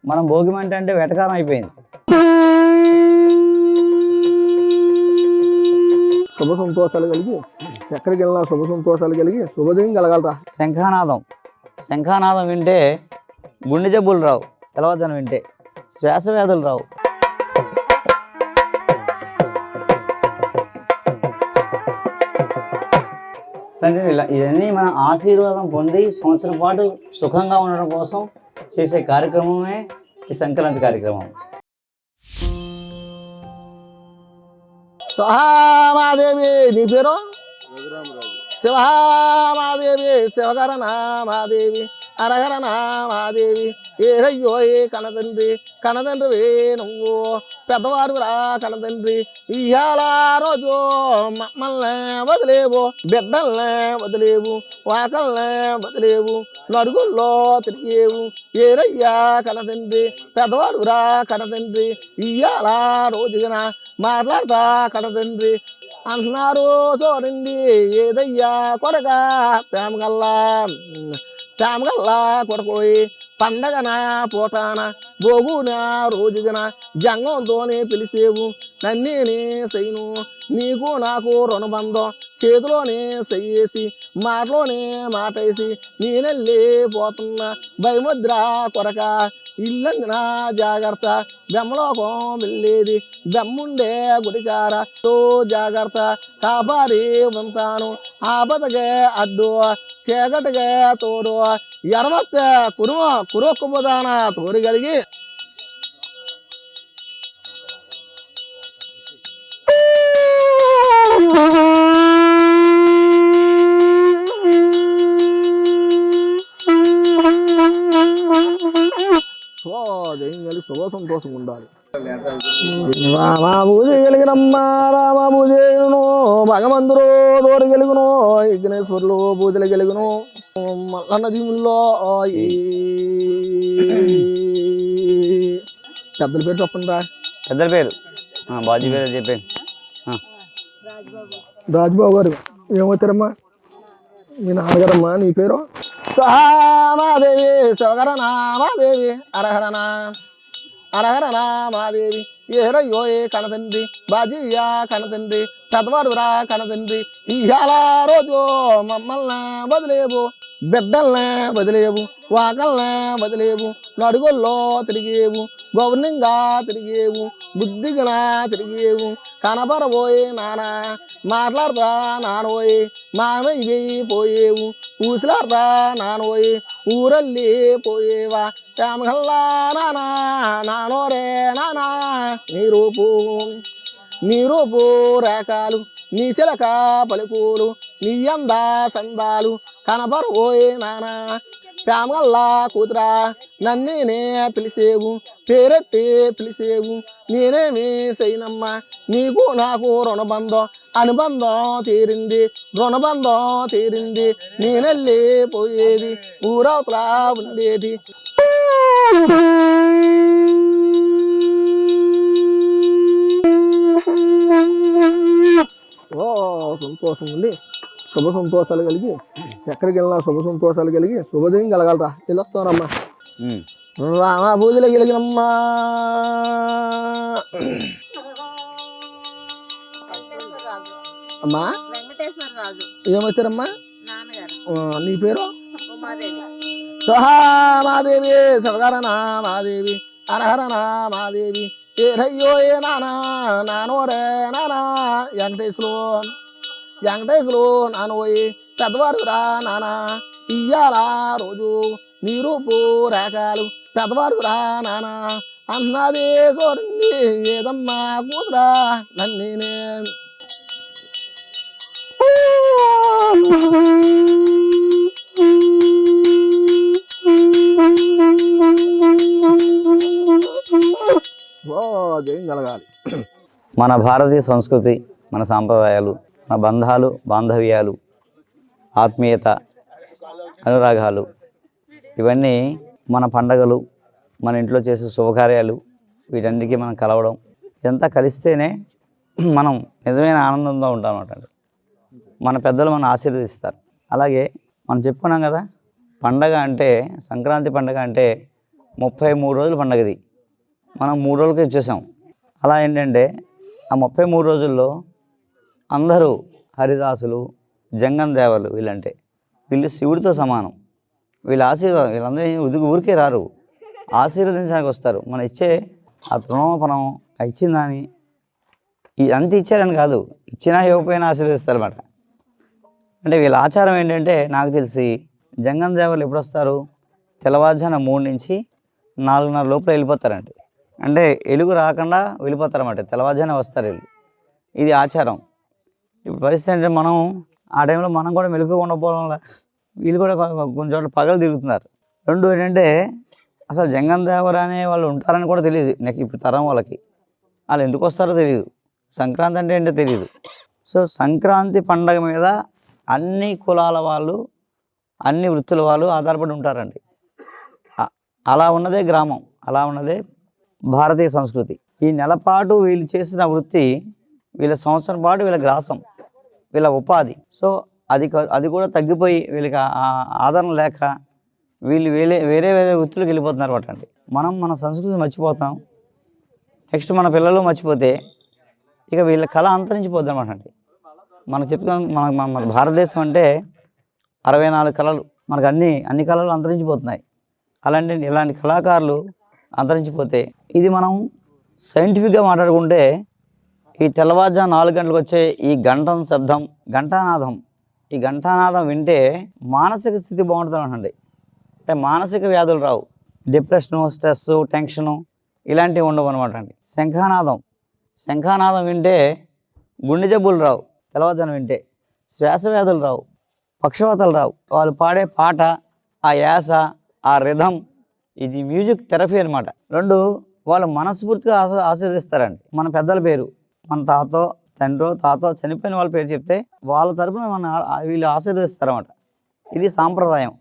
మనం భోగి మంట అంటే వెటకారం అయిపోయింది. శుభ సంతోషాలు కలిగి ఎక్కడికి వెళ్ళినా శుభ సంతోషాలు కలిగి శుభోదయం కలగలరా. శంఖానాదం వింటే గుండె జబ్బులు రావు, తెల్లవారుజామున వింటే శ్వాస వ్యాధులు రావు. ఇవన్నీ మన ఆశీర్వాదం పొంది సంవత్సరం పాటు సుఖంగా ఉండడం కోసం చేసే కార్యక్రమమే ఈ సంక్రాంతి కార్యక్రమం. సహామాదేవి నీ పేరు శివహామాదేవి శివకర నామాదేవి అరహర నామాదేవి ఏరయ్యో ఏ కనతండ్రి కనతండ్రి నువ్వు పెద్దవారు రా కనతండ్రి ఇయ్యాల రోజు మమ్మల్ని వదిలేవు బిడ్డల్ని వదిలేవు వాకల్ని వదిలేవు నడుగుల్లో తిరిగేవు ఏరయ్యా కనతండ్రి పెద్దవారు రా కనతండ్రి ఇయ్యాల రోజున మాట్లాడతా కనతండ్రి అంటున్నారు చూడండి ఏదయ్యా కొడగా ప్రేమగల్లా కొడకోయి పండగన పూటాన భోగున రోజుగన జంగంతోనే పిలిచేవు నన్నేనే సైను నీకు నాకు రుణబంధం చేతిలోనే చెయ్యేసి మాటలోనే మాటేసి నేనెళ్ళి పోతున్నా భయముద్ర కొరక ఇల్లంగిన జాగ్రత్త బెమ్మలోకం వెళ్ళేది బెమ్ముండే గుడికార తో జాగ్రత్త కాపాడి ఉంటాను ఆపదగే అడ్డు చీకటిగే తోడు ఎరవత్త కురుక్కుపోదాన తోడిగలిగి శుభ సంతోషం ఉండాలి. రామాబూజ కలిగినమ్మా రామాబూజను భగవంతుడు తోడు కలిగిను విఘ్నేశ్వరులు పూజలు కలిగిను మల్లన్న జీవుల్లో పెద్దల పేరు చెప్పండి రా. పెద్దల పేరు బాజీ పేరు చెప్పాను. రాజ్బాబు గారు ఏమవుతారమ్మా? మీ నాన్నగారమ్మా. నీ పేరు? సహామాదేవి శివకర నామాదేవి అరహర నామాదేవి ఏరయ్యో ఏ కనతండ్రి బాజీయా కనతండ్రి పెద్దవారు రా కనతండ్రి ఇయ్యాల రోజు మమ్మల్ని వదిలేవు బిడ్డల్ని వదిలేవు వాకల్ని వదిలేవు నడుగుల్లో తిరిగేవు గౌర్ణంగా తిరిగేవు బుద్ధిగా తిరిగేవు కనబరబోయే నానా మాట్లాడతా నానోయే మానవి పోయేవు ఊసిలాడతా నానోయే ఊరల్లి పోయేవా ప్రేమగల్లా నానా నానోరే నానా నీ రూపు రేఖలు నీ శిలక పలుకులు నీ అందా సందాలు కనబరబోయే నానా ప్రేమగల్లా కూతురా నన్నేనే పిలిచేవు పేరెట్టి పిలిచేవు నేనేమి చేయనమ్మా నీకు నాకు రుణబంధం అనుబంధం తీరింది రుణబంధం తీరింది నేనెళ్ళి పోయేది ఊరవతలా ఉండేది. ఓ సంతోషం ఉంది. శుభ సంతోషాలు కలిగి ఎక్కడికి వెళ్ళినా శుభ సంతోషాలు కలిగి శుభోదయం కలగలరా. వెళ్ళొస్తానమ్మా. రామా పూజలు కలిగినమ్మా. అమ్మా ఏమవుతారమ్మా? నీ పేరు? సహామాదేవి శివకర నామాదేవి అరహర నామాదేవి ఏరయ్యో ఏ నానా నానోరే నానా వెంకటేశ్వరు నానోయి పెద్దవారు రా నానా ఇయ్యాల రోజు నీ రూపు రేఖలు పెద్దవారు రా నానా అన్నది చూడండి ఏదమ్మా కూతురా నన్నేనే జయం కలగాలి. మన భారతీయ సంస్కృతి, మన సాంప్రదాయాలు, మన బంధాలు, బాంధవ్యాలు, ఆత్మీయత, అనురాగాలు, ఇవన్నీ మన పండగలు, మన ఇంట్లో చేసే శుభకార్యాలు, వీటన్నిటికీ మనం కలవడం, ఇదంతా కలిస్తేనే మనం నిజమైన ఆనందంతో ఉంటాం అన్నమాట. మన పెద్దలు మనం ఆశీర్వదిస్తారు. అలాగే మనం చెప్పుకున్నాం కదా, పండగ అంటే సంక్రాంతి పండగ అంటే 33 రోజుల పండగది. మనం 3 రోజులకే ఇచ్చేసాం. అలా ఏంటంటే ఆ 33 రోజుల్లో అందరూ హరిదాసులు, జంగం దేవలు, వీళ్ళు శివుడితో సమానం. వీళ్ళ ఆశీర్వాదం, వీళ్ళందరూ ఊరికే రారు, ఆశీర్వదించడానికి వస్తారు. మనం ఇచ్చే ఆ తృణోపనం ఇచ్చిందని అంత ఇచ్చారని కాదు, ఇచ్చినా ఇవ్వకపోయినా ఆశీర్వదిస్తారు అన్నమాట. అంటే వీళ్ళ ఆచారం ఏంటంటే నాకు తెలిసి జంగం దేవలు ఎప్పుడు వస్తారు, తెల్లవారుజామున 3 నుంచి 4:30 లోపల వెళ్ళిపోతారండి. అంటే వెలుగు రాకుండా వెళ్ళిపోతారన్నమాట, తెల్లవారుజామున వస్తారు వీళ్ళు. ఇది ఆచారం. ఇప్పుడు పరిస్థితి అంటే మనం ఆ టైంలో మనం కూడా మెలుగుగా ఉండకపోవడం వల్ల వీళ్ళు కూడా కొన్ని చోట్ల పగలు తిరుగుతున్నారు. 2 ఏంటంటే అసలు జంగం దేవర అనే వాళ్ళు ఉంటారని కూడా తెలియదు నాకు ఇప్పుడు తరం వాళ్ళకి. వాళ్ళు ఎందుకు వస్తారో తెలియదు, సంక్రాంతి అంటే ఏంటో తెలియదు. సో సంక్రాంతి పండగ మీద అన్ని కులాల వాళ్ళు, అన్ని వృత్తుల వాళ్ళు ఆధారపడి ఉంటారండి. అలా ఉన్నదే గ్రామం, అలా ఉన్నదే భారతీయ సంస్కృతి. ఈ నెలపాటు వీళ్ళు చేసిన వృత్తి వీళ్ళ సంవత్సరం పాటు వీళ్ళ గ్రాసం, వీళ్ళ ఉపాధి. సో అది కూడా తగ్గిపోయి వీళ్ళకి ఆదరణ లేక వీళ్ళు వేరే వేరే వృత్తులకు వెళ్ళిపోతున్నారు అన్నమాట అండి. మనం మన సంస్కృతి మర్చిపోతాం. నెక్స్ట్ మన పిల్లలు మర్చిపోతే ఇక వీళ్ళ కళ అంతరించిపోద్ది అన్నమాట అండి. మనకు చెప్పుకున్నాం, మన భారతదేశం అంటే 64 కళలు, మనకు అన్ని కళలు అంతరించిపోతున్నాయి. ఇలాంటి కళాకారులు అంతరించిపోతే ఇది మనం సైంటిఫిక్గా మాట్లాడుకుంటే ఈ తెల్లవారుజాము 4 గంటలకు వచ్చే ఈ గంటం శబ్దం, ఈ ఘంటానాదం వింటే మానసిక స్థితి బాగుంటుందండి. అంటే మానసిక వ్యాధులు రావు, డిప్రెషను, స్ట్రెస్సు, టెన్షను ఇలాంటివి ఉండవు అనమాట అండి. శంఖానాదం వింటే గుండె జబ్బులు రావు, తెల్లవారుజాము వింటే శ్వాస వ్యాధులు రావు, పక్షవాతాలు రావు. వాళ్ళు పాడే పాట, ఆ యాస, ఆ రిథం, ఇది మ్యూజిక్ థెరపీ అనమాట. 2 వాళ్ళు మనస్ఫూర్తిగా ఆశీర్వదిస్తారండి. మన పెద్దల పేరు, మన తాతో చనిపోయిన వాళ్ళ పేరు చెప్తే వాళ్ళ తరపున వీళ్ళు ఆశీర్వదిస్తారన్నమాట. ఇది సాంప్రదాయం.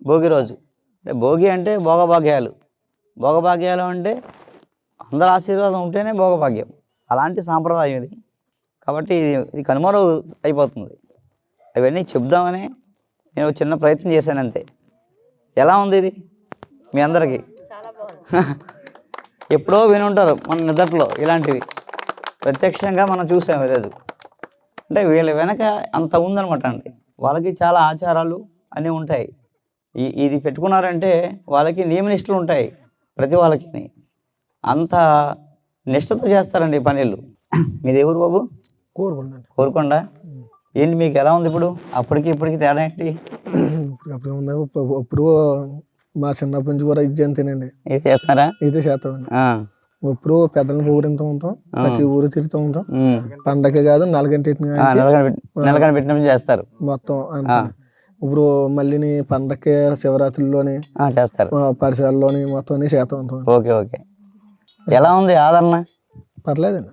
భోగి రోజు అంటే భోగి అంటే భోగభాగ్యాలు అంటే అందరి ఆశీర్వాదం ఉంటేనే భోగభాగ్యం. అలాంటి సాంప్రదాయం ఇది. కాబట్టి ఇది కనుమరుగు అయిపోతుంది. అవన్నీ చెప్దామని నేను చిన్న ప్రయత్నం చేశాను అంతే. ఎలా ఉంది ఇది మీ అందరికీ? ఎప్పుడో వినుంటారు మన నిదట్లో, ఇలాంటివి ప్రత్యక్షంగా మనం చూసాము లేదు. అంటే వీళ్ళ వెనక అంత ఉందనమాట అండి. వాళ్ళకి చాలా ఆచారాలు అన్నీ ఉంటాయి. ఇది పెట్టుకున్నారంటే వాళ్ళకి నియమనిష్టలు ఉంటాయి. ప్రతి వాళ్ళకి అంత నిష్టతో చేస్తారండి ఈ పనులు. మీది ఎవరు బాబు? కోరుకొండ. ఏంటి మీకు ఎలా ఉంది ఇప్పుడు? ఇప్పటికి తేడా ఏంటి? ఇప్పుడు మా చిన్నప్పటి నుంచి కూడా ఇది అంతేనండి. ఇది చేస్తారా? ఇదే చేస్తామండి. ఇప్పుడు పెద్దలను ఊరింతూ ఉంటాం, ప్రతి ఊరు తిరుగుతూ ఉంటాం. పండగ కాదు, నెలగంట పెట్టినప్పుడు చేస్తారు మొత్తం. ఇప్పుడు మళ్ళీ పండగ శివరాత్రిలోని చేస్తారు, పరిసరాల్లోని మొత్తం అన్ని చేస్తూ ఉంటాం. ఓకే. ఎలా ఉంది ఆదరణ? పర్లేదండి,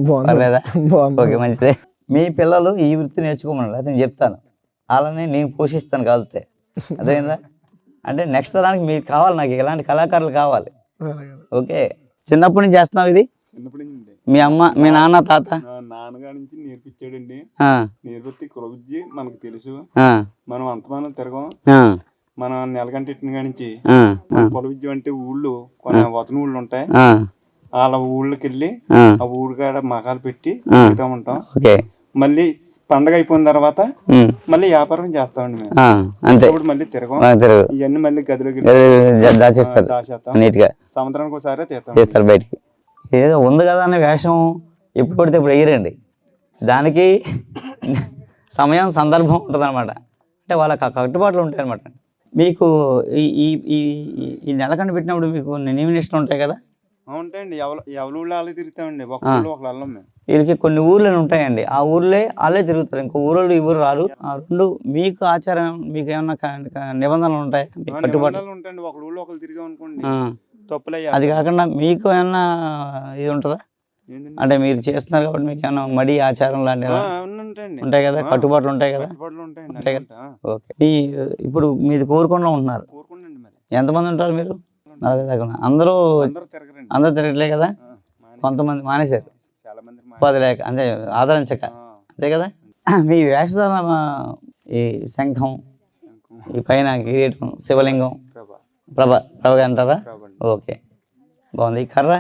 బాగుంది. ఓకే, మంచిదే. మీ పిల్లలు ఈ వృత్తి నేర్చుకోమని అయితే నేను చెప్తాను, వాళ్ళని నేను పోషిస్తాను కాలితే. అదేందా అంటే నెక్స్ట్ తరానికి మీకు కావాలి, నాకు ఇలాంటి కళాకారులు కావాలి. ఓకే, చిన్నప్పటి నుంచి చేస్తున్నావు ఇది? మీ అమ్మ, మీ నాన్న, తాత? నాన్నగారి నుంచి నేర్పించాడండి. నేర్పితే కులబుజ్జి మనకు తెలుసు. మనం అంతమానం తిరగం. మనం నెలగంట ఇట్టిన నుంచి కులబుజ్జి అంటే ఊళ్ళు కొన్ని వతన ఊళ్ళు ఉంటాయి. వాళ్ళ ఊళ్ళకి వెళ్ళి ఆ ఊరు కాడ మగాలు పెట్టి తిరుగుతూ ఉంటాం. మళ్ళీ పండగ అయిపోయిన తర్వాత మళ్ళీ వ్యాపారం చేస్తామండి మేము. ఇప్పుడు మళ్ళీ తిరగం, ఇవన్నీ మళ్ళీ గదిలోకి దాచేస్తాం. సంవత్సరానికి ఒకసారి తీస్తాం బయటికి. ఏదో ఉంది కదా అనే వేషం ఎప్పుడు పడితే ఇప్పుడు వేయరండి. దానికి సమయం, సందర్భం ఉంటుంది అనమాట. అంటే వాళ్ళకి కట్టుబాట్లు ఉంటాయి అనమాట. మీకు ఈ నెలకంట పెట్టినప్పుడు మీకు నియమనిష్టలు ఉంటాయి కదా? ఉంటాయండి. ఎవరి ఊళ్ళో వాళ్ళే తిరుగుతామండి. ఒక ఊళ్ళో ఒక వెళ్ళం మేము. వీళ్ళకి కొన్ని ఊర్లు ఉంటాయండి, ఆ ఊర్లే వాళ్ళే తిరుగుతారు. ఇంకో ఊరోళ్ళు ఈ ఊరు రారు. 2 మీకు ఆచారం, మీకు ఏమన్నా నిబంధనలు ఉంటాయి, కట్టుబాట్లు ఉంటాయండి. ఒక ఊళ్ళో ఒకరు తిరిగాం అనుకోండి తప్పులయ్యా. అది కాకుండా మీకు ఏమన్నా ఇది ఉంటుందా? అంటే మీరు చేస్తున్నారు కాబట్టి మీకు ఏమన్నా మడి ఆచారం లాంటివి ఉంటాయి కదా, కట్టుబాట్లు ఉంటాయి కదా? ఉంటాయి కదా. ఓకే. ఇప్పుడు మీది కోరుకొండలో ఉంటున్నారు. ఎంతమంది ఉంటారు మీరు? 40 దాకా. అందరూ తిరగట్లే కదా, కొంతమంది మానేశారు ఉపాధి లేక, అంటే ఆదరించక, అంతే కదా. మీ వేషధారణ, ఈ శంఖం, ఈ పైన కిరీటం, శివలింగం, ప్రభ అంటారా? ప్రభండి. ఓకే, బాగుంది. ఈ కర్ర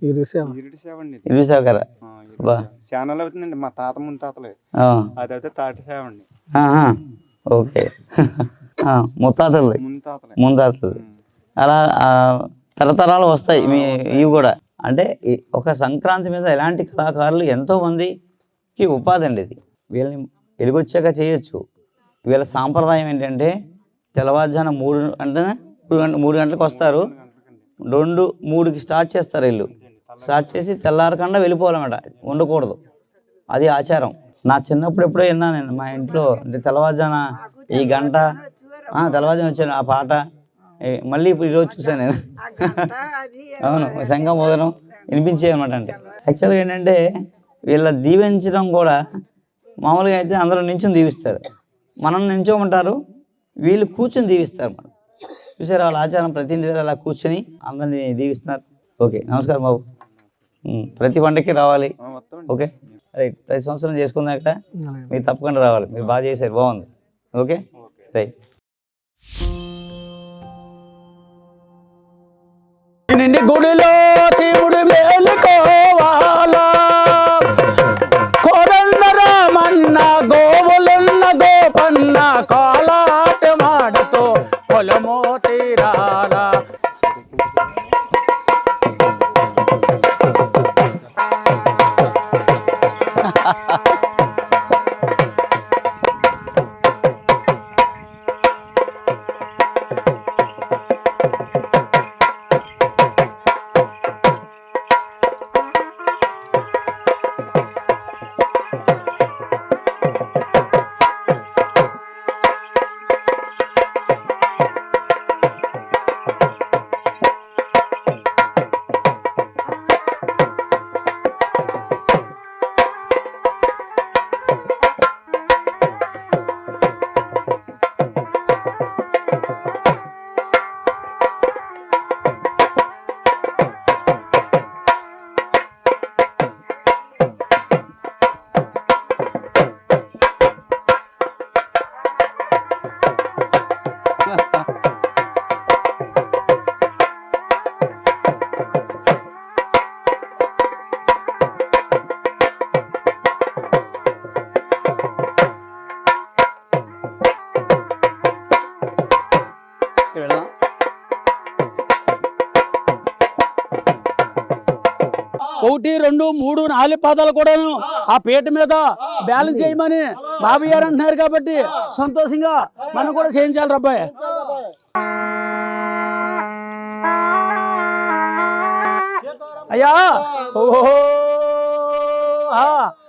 ఇరిడి సేవ. ఇరుడి సేవ అండి ఇది. ఇరువి సేవ కర్ర. బా. ఛానల్ అవుతుందండి మా తాత ముందు తాతలే, ఆ, అదైతే తాటి సేవ అండి. ఆహా, ఓకే. ముత్తాతలు, ముందు తాతలే. ముందాతలు అలా తరతరాలు వస్తాయి మీ ఇవి కూడా. అంటే ఒక సంక్రాంతి మీద ఎలాంటి కళాకారులు ఎంతోమందికి ఉపాధి అండి ఇది. వీళ్ళని వెలుగొచ్చాక చేయొచ్చు. వీళ్ళ సాంప్రదాయం ఏంటంటే తెల్లవారుజామున 3 గంటలకు వస్తారు, 2-3కి స్టార్ట్ చేస్తారు. వీళ్ళు స్టార్ట్ చేసి తెల్లారకుండా వెళ్ళిపోవాలన్నమాట, ఉండకూడదు. అది ఆచారం. నా చిన్నప్పుడు ఎప్పుడో విన్నా నేను మా ఇంట్లో. అంటే తెల్లవారుజామున ఈ గంట తెల్లవారుజామున వచ్చాను ఆ పాట. మళ్ళీ ఇప్పుడు ఈరోజు చూసాను నేను. అవును, శంఖం మోదనం వినిపించేవి అనమాట. అంటే యాక్చువల్గా ఏంటంటే వీళ్ళ దీవించడం కూడా మామూలుగా అయితే అందరూ నించుని దీవిస్తారు, మనం నించోమంటారు, వీళ్ళు కూర్చొని దీవిస్తారు. మనం చూసారు వాళ్ళ ఆచారం. ప్రతి ఇంటి దగ్గర అలా కూర్చొని అందరినీ దీవిస్తున్నారు. ఓకే, నమస్కారం బాబు. ప్రతి పండగకి రావాలి. Okay, right. ప్రతి సంవత్సరం చేసుకున్నాక మీరు తప్పకుండా రావాలి. మీరు బాగా చేశారు, బాగుంది. Okay, right. నిండి గుడిలో శివుడు మేలుకోవాలా, కోదండ రామన్న గోవులున్న గోపన్న కాలాట మాడతో పొలమో తీరాలా. ఒకటి 2 3 4 పాదాలు కూడాను ఆ పీట మీద బ్యాలెన్స్ చేయమని బాబు గారు అంటున్నారు కాబట్టి సంతోషంగా మనం కూడా చేయించాలి రబ్బాయి. అయ్యా ఓహో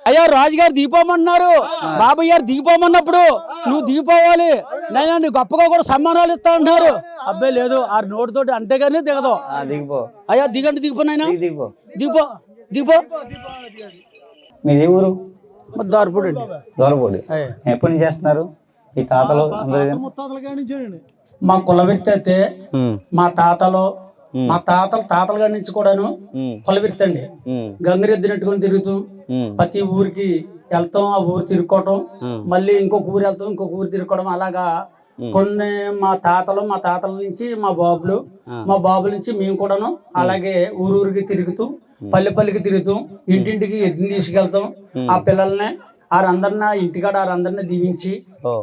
అయ్యా రాజుగారు దీపోమన్నారు, బాబయ్య గారు దీపోమన్నప్పుడు నువ్వు దీపోవాలి నైనా నీ గొప్పగా కూడా సమ్మానాలు ఇస్తా అంటున్నారు. అబ్బాయి లేదు, ఆ నోటితోటి అంటే కానీ దిగదు. దిగిపో అయ్యా దిగండి, దిగిపోయినా దిగిపో దిగిపో దిగిపో. మీది ఊరు? దారిపూడి అండి. దూరపూడి. ఎప్పటి నుంచి చేస్తున్నారు ఈ తాతలు అందరూ? మా కులవృత్తి అయితే మా తాతలు మా తాతల గారి నుంచి కూడాను కులవృత్తి అండి. గంగిరెద్దు నెట్టుకొని తిరుగుతూ ప్రతి ఊరికి వెళ్తాం, ఆ ఊరు తిరుక్కోవటం, మళ్ళీ ఇంకొక ఊరు వెళ్తాం, ఇంకొక ఊరు తిరుక్కోవడం. అలాగా కొన్ని మా తాతల నుంచి మా బాబుల నుంచి మేము కూడాను అలాగే ఊరూరికి తిరుగుతూ పల్లెకి తిరుగుతూ ఇంటింటికి ఎద్దుని తీసుకెళ్తాం. ఆ పిల్లల్ని వారందరినీ ఇంటికాడ వారందరినీ దీవించి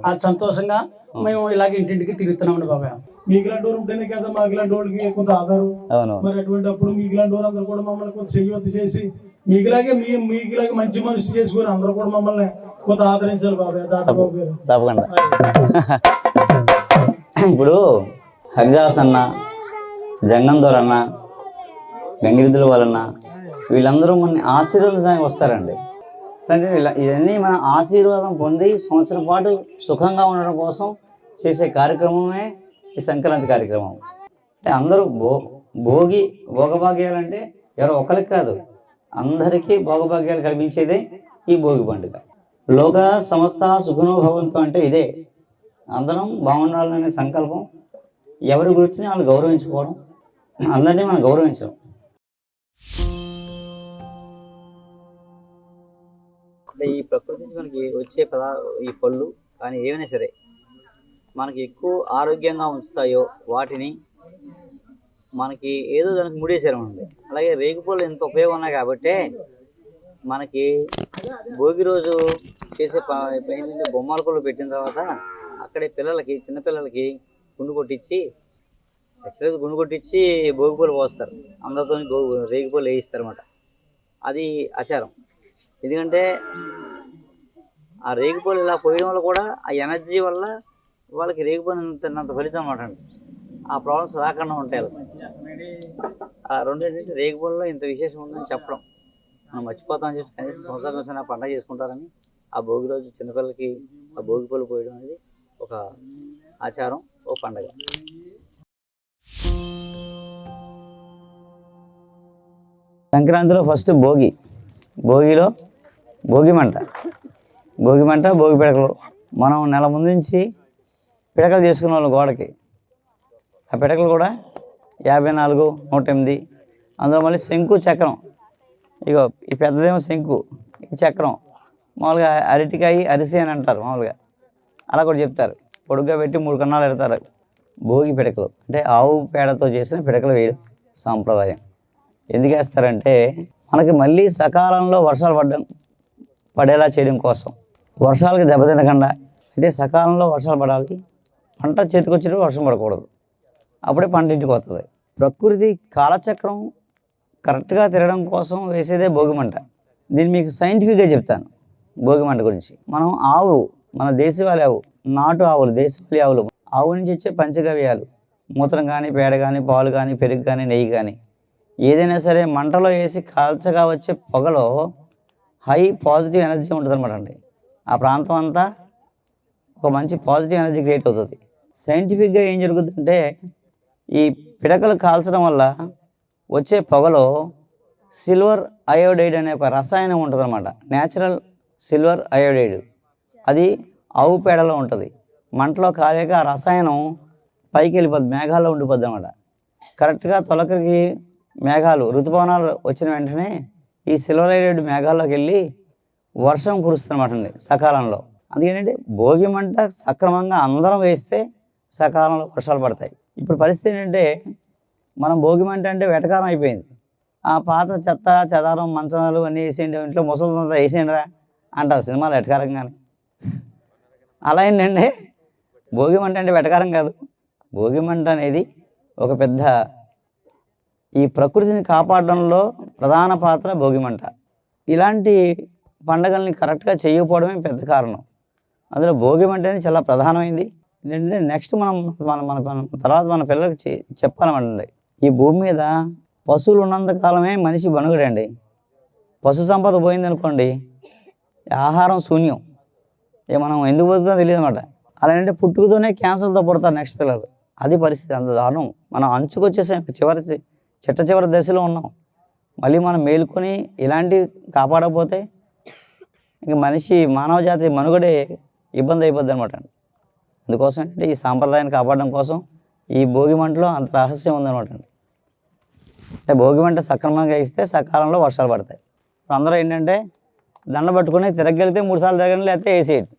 ఆ సంతోషంగా మేము ఇలాగ ఇంటింటికి తిరుగుతున్నామండి బాబాయ్. మీకులాంటి వాళ్ళు ఉంటేనే కదా మాకులాంటి వాళ్ళకి కొంత ఆధారం. మరి అటువంటి అప్పుడు మీకులాంటి వాళ్ళందరూ కూడా మమ్మల్ని కొంత చెయ్యొద్దు చేసి మీకులాగే మంచి మనిషి చేసుకుని అందరూ కూడా మమ్మల్ని కొంత ఆదరించాలి బాబాయ్. తప్పకుండా. ఇప్పుడు హరిదాస్ అన్న, జంగందోర్ అన్న, గంగిరెద్దుల వాళ్ళన్న వీళ్ళందరూ మన ఆశీర్వాదానికి వస్తారండి. అంటే ఇవన్నీ మన ఆశీర్వాదం పొంది సంవత్సరం పాటు సుఖంగా ఉండడం కోసం చేసే కార్యక్రమమే ఈ సంక్రాంతి కార్యక్రమం. అంటే అందరూ భోగభాగ్యాలంటే ఎవరో ఒకరికి కాదు, అందరికీ భోగభాగ్యాలు కల్పించేదే ఈ భోగి పండుగ. లోక సమస్త సుఖనో భవంతు అంటే ఇదే. అందరం బాగుండాలనే సంకల్పం, ఎవరి గురించి వాళ్ళు గౌరవించుకోవడం, అందరినీ మనం గౌరవించడం. అంటే ఈ ప్రకృతి నుంచి మనకి వచ్చే ఈ పళ్ళు కానీ ఏమైనా సరే మనకి ఎక్కువ ఆరోగ్యంగా ఉంచుతాయో వాటిని మనకి ఏదో దానికి ముడేసారు ఉంది. అలాగే రేగిపళ్ళు ఎంత ఉపయోగం ఉన్నాయి కాబట్టి మనకి భోగి రోజు చేసే ఏంటంటే బొమ్మల కొలు పెట్టిన తర్వాత అక్కడే పిల్లలకి చిన్నపిల్లలకి గుండు కొట్టించి యాక్చువల్గా గుండు కొట్టించి భోగిపళ్ళు పోస్తారు. అందరితో రేగిపళ్ళు వేయిస్తారు అన్నమాట. అది ఆచారం. ఎందుకంటే ఆ రేగిపళ్ళు ఇలా పోయడం వల్ల కూడా ఆ ఎనర్జీ వల్ల వాళ్ళకి రేగిపళ్ళు తిన్నంత ఫలితం అన్నమాట అండి. ఆ ప్రాబ్లమ్స్ రాకుండా ఉంటాయి. ఆ రెండు ఏంటంటే రేగిపళ్ళలో ఇంత విశేషం ఉందని చెప్పడం మనం మర్చిపోతామని చెప్పి కనీసం సంవత్సరం ఆ పండుగ చేసుకుంటారని ఆ భోగి రోజు చిన్నపిల్లలకి ఆ భోగి పళ్ళు పోయడం అనేది ఒక ఆచారం, ఒక పండగ. సంక్రాంతిలో ఫస్ట్ భోగి. భోగిలో భోగి మంట, భోగి పిడకలు. మనం నెల ముందు నుంచి పిడకలు చేసుకునే వాళ్ళు గోడకి. ఆ పిడకలు కూడా 54, 108. అందులో మళ్ళీ శంకు, చక్రం. ఇగో ఈ పెద్దదేమో శంకు, ఈ చక్రం. మామూలుగా అరటికాయ అరిసి అని అంటారు మామూలుగా. అలా కూడా చెప్తారు. పొడుగ్గా పెట్టి 3 కన్నాలు పెడతారు. భోగి పిడకలు అంటే ఆవు పేడతో చేసిన పిడకలు వేయడం సాంప్రదాయం. ఎందుకు వేస్తారంటే మనకి మళ్ళీ సకాలంలో వర్షాలు పడేలా చేయడం కోసం. వర్షాలకి దెబ్బతినకుండా అయితే సకాలంలో వర్షాలు పడాలి. పంట చేతికొచ్చేటప్పుడు వర్షం పడకూడదు. అప్పుడే పంట ఇంటికి వస్తుంది. ప్రకృతి కాలచక్రం కరెక్ట్గా తిరగడం కోసం వేసేదే భోగిమంట. దీన్ని మీకు సైంటిఫిక్గా చెప్తాను భోగిమంట గురించి. మనం ఆవు, మన దేశవాళీ ఆవు, నాటు ఆవులు, దేశవాళీ ఆవులు, ఆవు నుంచి వచ్చే పంచగవ్యాలు, మూత్రం కానీ, పేడ కానీ, పాలు కానీ, పెరుగు కానీ, నెయ్యి కానీ ఏదైనా సరే మంటలో వేసి కాల్చగా వచ్చే పొగలో హై పాజిటివ్ ఎనర్జీ ఉంటుంది అనమాట అండి. ఆ ప్రాంతం అంతా ఒక మంచి పాజిటివ్ ఎనర్జీ క్రియేట్ అవుతుంది. సైంటిఫిక్గా ఏం జరుగుతుందంటే ఈ పిడకలు కాల్చడం వల్ల వచ్చే పొగలో సిల్వర్ అయోడైడ్ అనే ఒక రసాయనం ఉంటుంది అనమాట. Natural silver iodide. అది ఆవు పేడలో ఉంటుంది. మంటలో కాలేక ఆ రసాయనం పైకి వెళ్ళిపోద్ది, మేఘాల్లో ఉండిపోద్ది అనమాట. కరెక్ట్గా తొలకరికి మేఘాలు, ఋతుపవనాలు వచ్చిన వెంటనే ఈ సిల్వర్ అయోడైడ్ మేఘాల్లోకి వెళ్ళి వర్షం కురుస్తుందన్నమాట అండి సకాలంలో. అందుకేంటంటే భోగి మంట సక్రమంగా అందరం వేస్తే సకాలంలో వర్షాలు పడతాయి. ఇప్పుడు పరిస్థితి ఏంటంటే మనం భోగి మంట అంటే వెటకారం అయిపోయింది. ఆ పాత చెత్త చెదారం మంచాలు అన్నీ వేసేయండి, ఇంట్లో ముసలిదంతా వేసేయండిరా అంటారు సినిమాలు వెటకారంగానే. అలా ఏంటంటే భోగి మంట అంటే వెటకారం కాదు. భోగి మంట అనేది ఒక పెద్ద ఈ ప్రకృతిని కాపాడడంలో ప్రధాన పాత్ర భోగి మంట. ఇలాంటి పండుగల్ని కరెక్ట్గా చేయకపోవడమే పెద్ద కారణం. అందులో భోగి మంట అనేది చాలా ప్రధానమైంది. ఏంటంటే నెక్స్ట్ మనం తర్వాత మన పిల్లలకి చెప్పాలన్నమాట. ఈ భూమి మీద పశువులు ఉన్నంత కాలమే మనిషి బనుగుడండి. పశు సంపద పోయిందనుకోండి ఆహారం శూన్యం. మనం ఎందుకు బతుకుతుందో తెలియదు అనమాట. అలా అంటే పుట్టుకతోనే క్యాన్సర్తో పుడతారు నెక్స్ట్ పిల్లలు. అది పరిస్థితి, అంత దారుణం. మనం అంచుకొచ్చేసాం, చివరి దశలో ఉన్నాం. మళ్ళీ మనం మేలుకొని ఇలాంటివి కాపాడకపోతే ఇంక మానవ జాతి మనుగడే ఇబ్బంది అయిపోద్ది అనమాట. అందుకోసం అంటే ఈ సాంప్రదాయాన్ని కాపాడడం కోసం ఈ భోగి మంటలో అంత రహస్యం ఉందన్నమాట. అంటే భోగి మంట సక్రమంగా ఇస్తే సకాలంలో వర్షాలు పడతాయి. ఇప్పుడు అందరూ ఏంటంటే దండ పట్టుకుని తిరగలిగితే 3 సార్లు తిరగని లేకపోతే వేసేయండి.